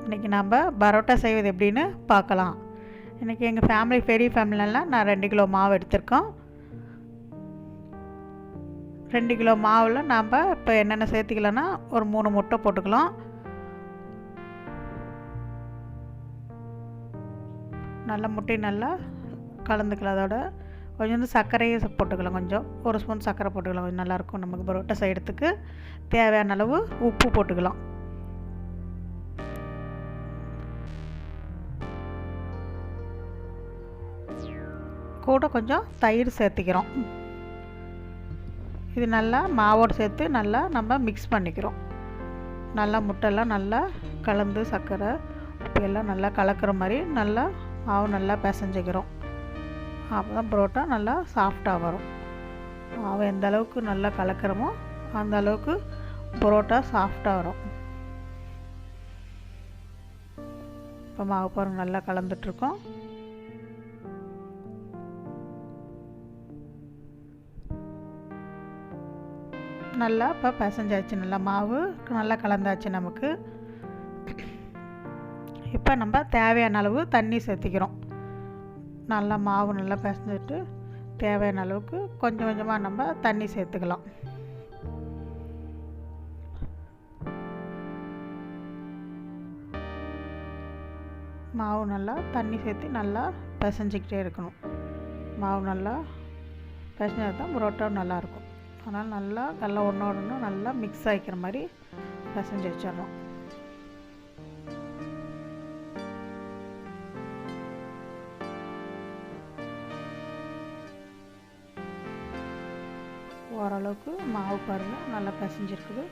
இன்றைக்கி நம்ம பரோட்டா செய்வது எப்படின்னு பார்க்கலாம். இன்றைக்கி எங்கள் ஃபேமிலி பெரிய ஃபேமிலிலாம் நான் 2 கிலோ மாவு எடுத்திருக்கோம். 2 கிலோ மாவில் நாம் இப்போ என்னென்ன சேர்த்துக்கலான்னா ஒரு 3 முட்டை போட்டுக்கலாம். நல்லா முட்டையை நல்லா கலந்துக்கலாம். அதோட கொஞ்சம் சர்க்கரையும் போட்டுக்கலாம். கொஞ்சம் 1 ஸ்பூன் சர்க்கரை போட்டுக்கலாம். கொஞ்சம் நல்லாயிருக்கும் நமக்கு பரோட்டா செய்கிறதுக்கு. தேவையான அளவு உப்பு போட்டுக்கலாம். கூட கொஞ்சம் தயிர் சேர்த்துக்கிறோம். இது நல்லா மாவோடு சேர்த்து நல்லா நம்ம மிக்ஸ் பண்ணிக்கிறோம். நல்லா முட்டைலாம் நல்லா கலந்து சர்க்கரை உப்பு எல்லாம் நல்லா கலக்கிற மாதிரி நல்லா மாவு நல்லா பிசைஞ்சிக்கிறோம். அப்போ தான் பரோட்டா நல்லா சாஃப்டாக வரும். மாவு எந்த அளவுக்கு நல்லா கலக்கிறோமோ அந்த அளவுக்கு பரோட்டா சாஃப்டாக வரும். இப்போ மாவு பாருங்க நல்லா கலந்துட்ருக்கோம். நல்லா இப்போ பிசைஞ்சாச்சு. நல்லா மாவு நல்லா கலந்தாச்சு நமக்கு. இப்போ நம்ம தேவையான அளவு தண்ணி சேர்த்திக்கிறோம். நல்லா மாவு நல்லா பிசைஞ்சிட்டு தேவையான அளவுக்கு கொஞ்சம் கொஞ்சமாக நம்ம தண்ணி சேர்த்துக்கலாம். மாவு நல்லா தண்ணி சேர்த்து நல்லா பிசைஞ்சிக்கிட்டே இருக்கணும். மாவு நல்லா பிசைஞ்சா தான் பரோட்டா நல்லாயிருக்கும். அதனால் நல்லா ஒன்றோட ஒன்று நல்லா மிக்ஸ் ஆகிக்கிற மாதிரி பிசைஞ்சு வச்சிடணும். ஓரளவுக்கு மாவு பாருங்கள் நல்லா பிசைஞ்சிருக்குது.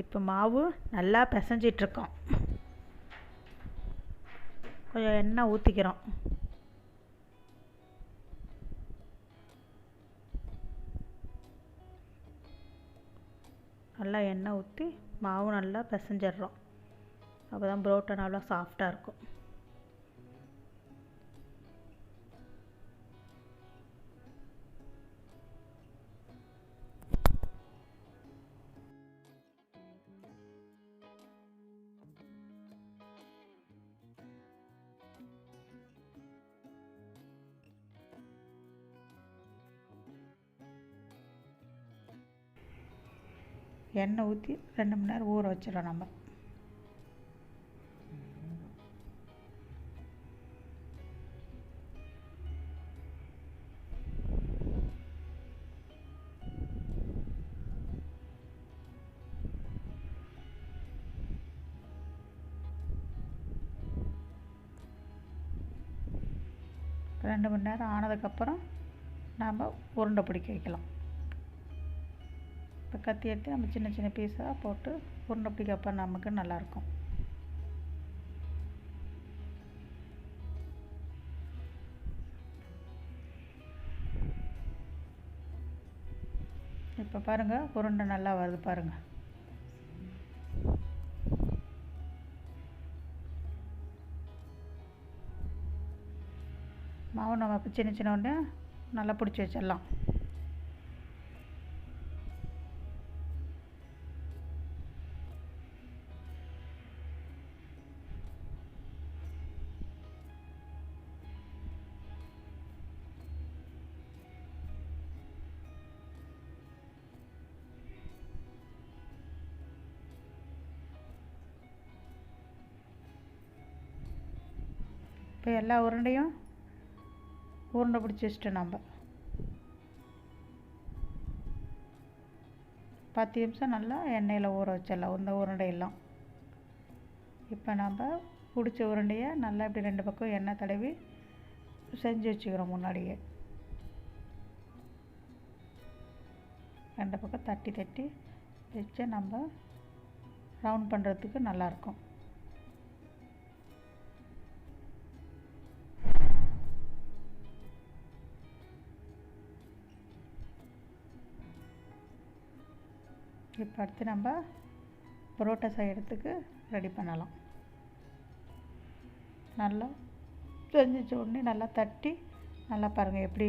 இப்போ மாவு நல்லா பிசைஞ்சிட்ருக்கோம். கொஞ்சம் எண்ணெய் ஊற்றிக்கிறோம். நல்லா எண்ணெய் ஊற்றி மாவு நல்லா பிசைஞ்சிட்றோம். அப்போ தான் பரோட்டா நல்லா சாஃப்டாக இருக்கும். எண்ணெய் ஊற்றி 2 மணி நேரம் ஊற வச்சிடறோம். நம்ம ரெண்டு மணி நேரம் ஆனதுக்கப்புறம் நாம் உருண்டை பிடிக்க வைக்கலாம். இப்போ கத்தி எடுத்து நம்ம சின்ன சின்ன பீஸாக போட்டு உருண்டை பிடிக்கப்போ நமக்கு நல்லாயிருக்கும். இப்போ பாருங்கள் உருண்டை நல்லா வருது பாருங்கள். மாவு நம்ம இப்போ சின்ன சின்ன உருண்டை நல்லா பிடிச்சி வச்சிடலாம். இப்போ எல்லா உருண்டையும் உருண்டை பிடிச்சி வச்சுட்டோம். நம்ம 10 நிமிஷம் நல்லா எண்ணெயில் ஊற வச்சிடலாம் இந்த உருண்டையெல்லாம். இப்போ நம்ம பிடிச்ச உருண்டையை நல்லா இப்படி 2 பக்கம் எண்ணெய் தடவி செஞ்சு வச்சுக்கிறோம். முன்னாடியே 2 பக்கம் தட்டி தட்டி வச்சு நம்ம ரவுண்ட் பண்ணுறதுக்கு நல்லாயிருக்கும். இப்போ அடுத்து நம்ம பரோட்டா செய்கிறதுக்கு ரெடி பண்ணலாம். நல்லா செஞ்சிச்ச உடனே நல்லா தட்டி நல்லா பாருங்கள் எப்படி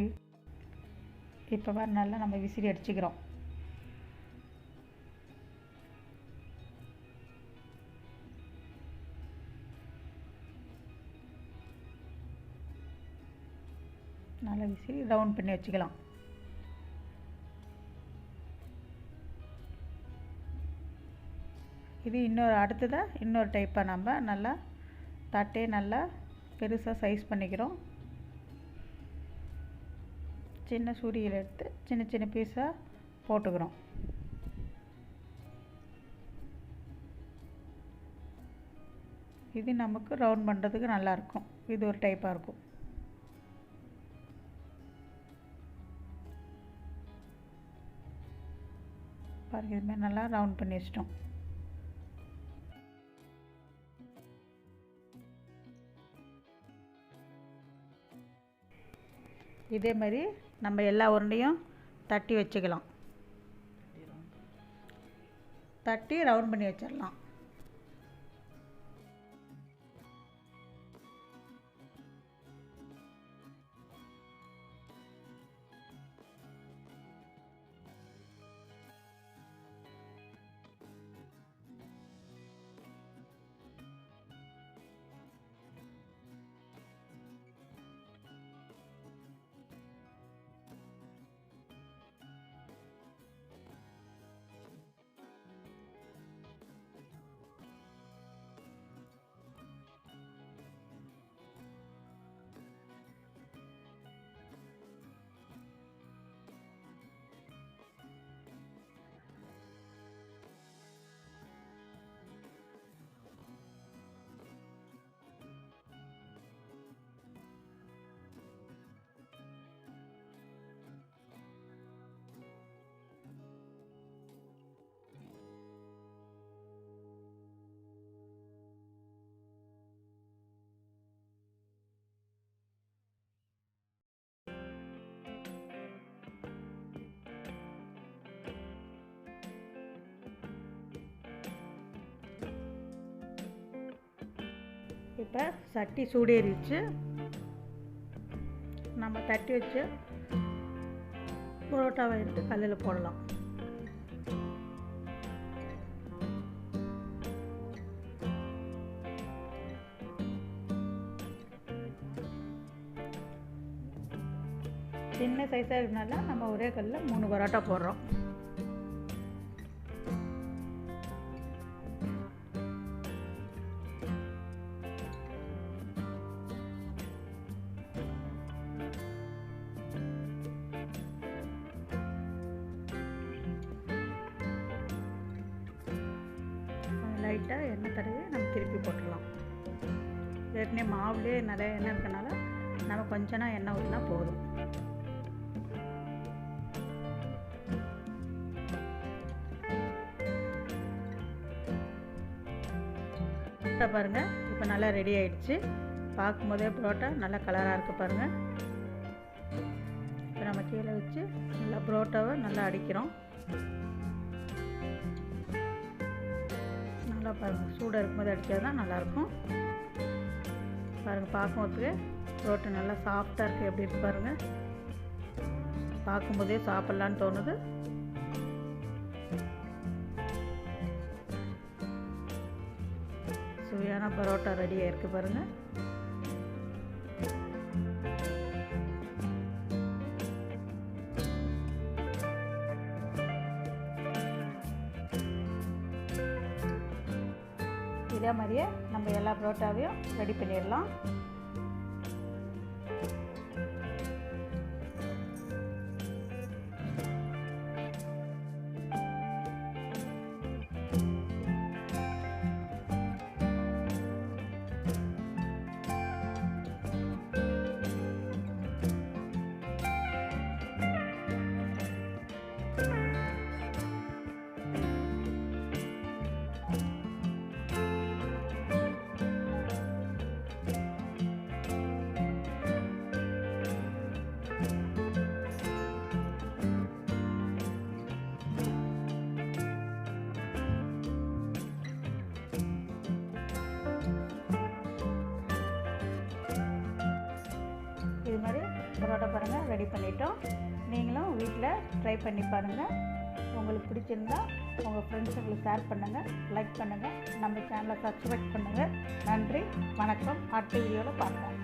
இப்போ பாரு நல்லா நம்ம விசிறி அடிச்சுக்கிறோம். நல்லா விசிறி ரவுண்ட் பண்ணி வச்சுக்கலாம். இது அடுத்ததாக இன்னொரு டைப்பாக நம்ம நல்லா தட்டே நல்லா பெருசாக சைஸ் பண்ணிக்கிறோம். சின்ன சூரியில் எடுத்து சின்ன சின்ன பீஸாக போட்டுக்கிறோம். இது நமக்கு ரவுண்ட் பண்ணுறதுக்கு நல்லாயிருக்கும். இது ஒரு டைப்பாக இருக்கும். பாருங்கள், இதுமாதிரி நல்லா ரவுண்ட் பண்ணி வச்சிட்டோம். இதே மாதிரி நம்ம எல்லா உருண்டையும் தட்டி வச்சுக்கலாம். தட்டி ரவுண்ட் பண்ணி வச்சிடலாம். இப்போ சட்டி சூடேறிச்சு. நம்ம தட்டி வச்சு பரோட்டாவை எடுத்து கல்லில் போடலாம். சின்ன சைஸாக இருக்கனால நம்ம ஒரே கல்லில் 3 பரோட்டா போடுறோம். லைட்டாக எண்ணெய் தடவி நம்ம திருப்பி போட்டுடலாம். ஏற்கனவே மாவுலேயே நிறைய எண்ணெய் இருக்கனால நம்ம கொஞ்சம் எண்ணெய் ஊற்றினா போதும். பாருங்கள், இப்போ நல்லா ரெடி ஆகிடுச்சு. பார்க்கும்போதே பரோட்டா நல்லா கலராக இருக்குது பாருங்கள். இப்போ நம்ம கீழே வச்சு நல்லா பரோட்டாவை நல்லா அடிக்கிறோம். நல்லா பாருங்கள், சூடாக இருக்கும்போது அடித்தா தான் நல்லாயிருக்கும். பாருங்கள், பார்க்கும்போது பரோட்டா நல்லா சாஃப்டாக இருக்குது. எப்படி இருக்கு பாருங்கள். பார்க்கும்போதே சாப்பிட்லான்னு தோணுது. சுவையான பரோட்டா ரெடியாக இருக்குது பாருங்கள். இதே மாதிரியே நம்ம எல்லா பரோட்டாவையும் ரெடி பண்ணிடலாம். இது மாதிரி பரோட்டா பாருங்கள் ரெடி பண்ணிட்டோம். நீங்களும் வீட்டில் ட்ரை பண்ணி பாருங்கள். உங்களுக்கு பிடிச்சிருந்தா உங்கள் ஃப்ரெண்ட்ஸுங்களுக்கு ஷேர் பண்ணுங்கள், லைக் பண்ணுங்கள், நம்ம சேனலை சப்ஸ்கிரைப் பண்ணுங்கள். நன்றி, வணக்கம். அடுத்த வீடியோவில் பார்க்கலாம்.